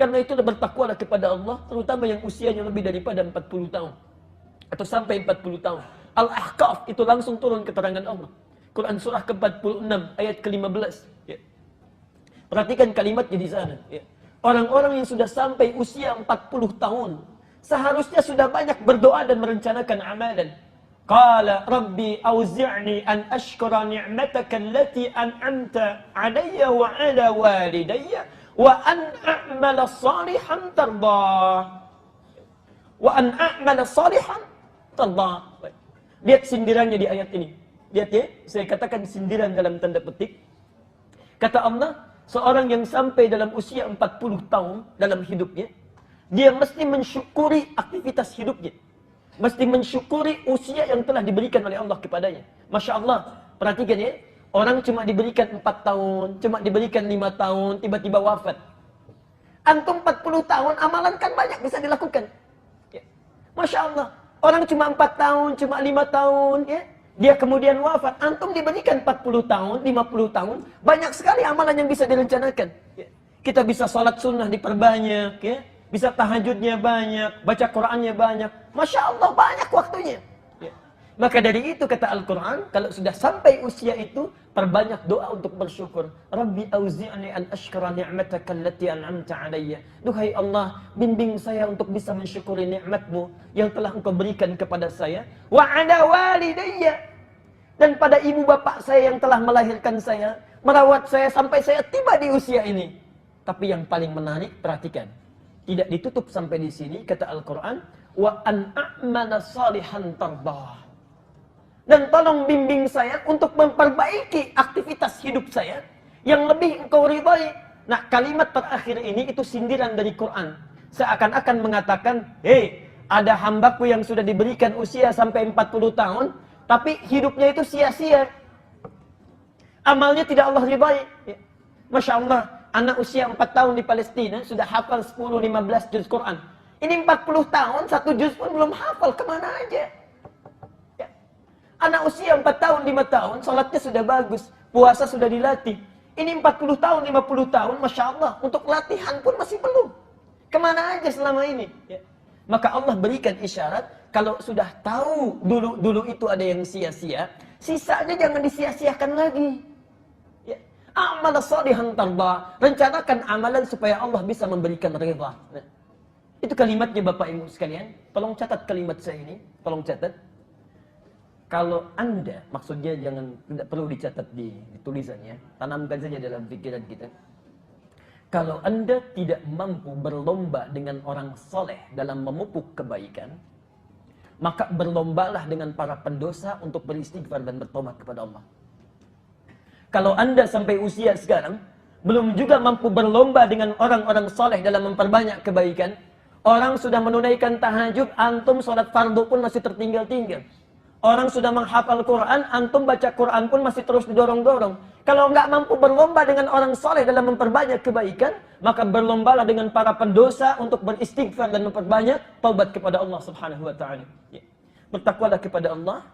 Karena itu bertakwalah kepada Allah, terutama yang usianya lebih daripada 40 tahun. Atau sampai 40 tahun. Al-Ahqaf itu langsung turun keterangan Allah. Quran surah ke-46 ayat ke-15. Ya. Perhatikan kalimatnya di sana. Ya. Orang-orang yang sudah sampai usia 40 tahun, seharusnya sudah banyak berdoa dan merencanakan amalan. Qala rabbi auzi'ni an ashkura ni'mataka allati an'amta 'alayya wa 'ala walidayya wa an a'mala salihan tardah. Wa an a'mala salihan tardah. Lihat sindirannya di ayat ini. Lihat ya, saya katakan sindiran dalam tanda petik. Kata Allah, seorang yang sampai dalam usia 40 tahun dalam hidupnya, dia mesti mensyukuri aktivitas hidupnya. Mesti mensyukuri usia yang telah diberikan oleh Allah kepadanya. Masya Allah, perhatikan ya. Orang cuma diberikan 4 tahun, cuma diberikan 5 tahun, tiba-tiba wafat. Antum 40 tahun, amalan kan banyak bisa dilakukan. Ya. Masya Allah, orang cuma 4 tahun, cuma 5 tahun, ya. Dia kemudian wafat. Antum diberikan 40 tahun, 50 tahun, banyak sekali amalan yang bisa direncanakan. Ya. Kita bisa sholat sunnah diperbanyak, ya. Bisa tahajudnya banyak, baca Qur'annya banyak. Masya Allah, banyak waktunya. Ya. Maka dari itu kata Al-Quran, kalau sudah sampai usia itu, perbanyak doa untuk bersyukur. Rabbi auzi'ni an ashkura ni'mataka allati an'amta 'alayya. Duhai Allah, bimbing saya untuk bisa mensyukuri nikmat-Mu yang telah Engkau berikan kepada saya. Wa 'ala walidayya. Dan pada ibu bapak saya yang telah melahirkan saya, merawat saya sampai saya tiba di usia ini. Tapi yang paling menarik, perhatikan. Tidak ditutup sampai di sini, kata Al-Quran, wa an a'mala salihan tardah. Dan tolong bimbing saya untuk memperbaiki aktivitas hidup saya yang lebih Engkau ridhai. Nah, kalimat terakhir ini itu sindiran dari Quran. Seakan-akan mengatakan, hei, ada hambaku yang sudah diberikan usia sampai 40 tahun, tapi hidupnya itu sia-sia. Amalnya tidak Allah ridhai. Ya. Masya Allah. Anak usia 4 tahun di Palestina sudah hafal 10-15 juz Quran. Ini 40 tahun, 1 juz pun belum hafal. Kemana aja? Ya. Anak usia 4 tahun, 5 tahun, sholatnya sudah bagus. Puasa sudah dilatih. Ini 40 tahun, 50 tahun, Masya Allah. Untuk latihan pun masih belum. Kemana aja selama ini? Ya. Maka Allah berikan isyarat, kalau sudah tahu dulu itu ada yang sia-sia, sisanya jangan disia-siakan lagi. Amal salihan tardah. Rencanakan amalan supaya Allah bisa memberikan ridha. Nah, itu kalimatnya Bapak Ibu sekalian. Tolong catat kalimat saya ini. Tolong catat. Kalau Anda, maksudnya tidak perlu dicatat di tulisannya. Tanamkan saja dalam pikiran kita. Kalau Anda tidak mampu berlomba dengan orang soleh dalam memupuk kebaikan, maka berlombalah dengan para pendosa untuk beristighfar dan bertobat kepada Allah. Kalau Anda sampai usia sekarang, belum juga mampu berlomba dengan orang-orang soleh dalam memperbanyak kebaikan, orang sudah menunaikan tahajud, antum sholat fardu pun masih tertinggal-tinggal. Orang sudah menghafal Quran, antum baca Quran pun masih terus didorong-dorong. Kalau nggak mampu berlomba dengan orang soleh dalam memperbanyak kebaikan, maka berlombalah dengan para pendosa untuk beristighfar dan memperbanyak taubat kepada Allah Subhanahu wa Ta'ala. Bertakwalah kepada Allah.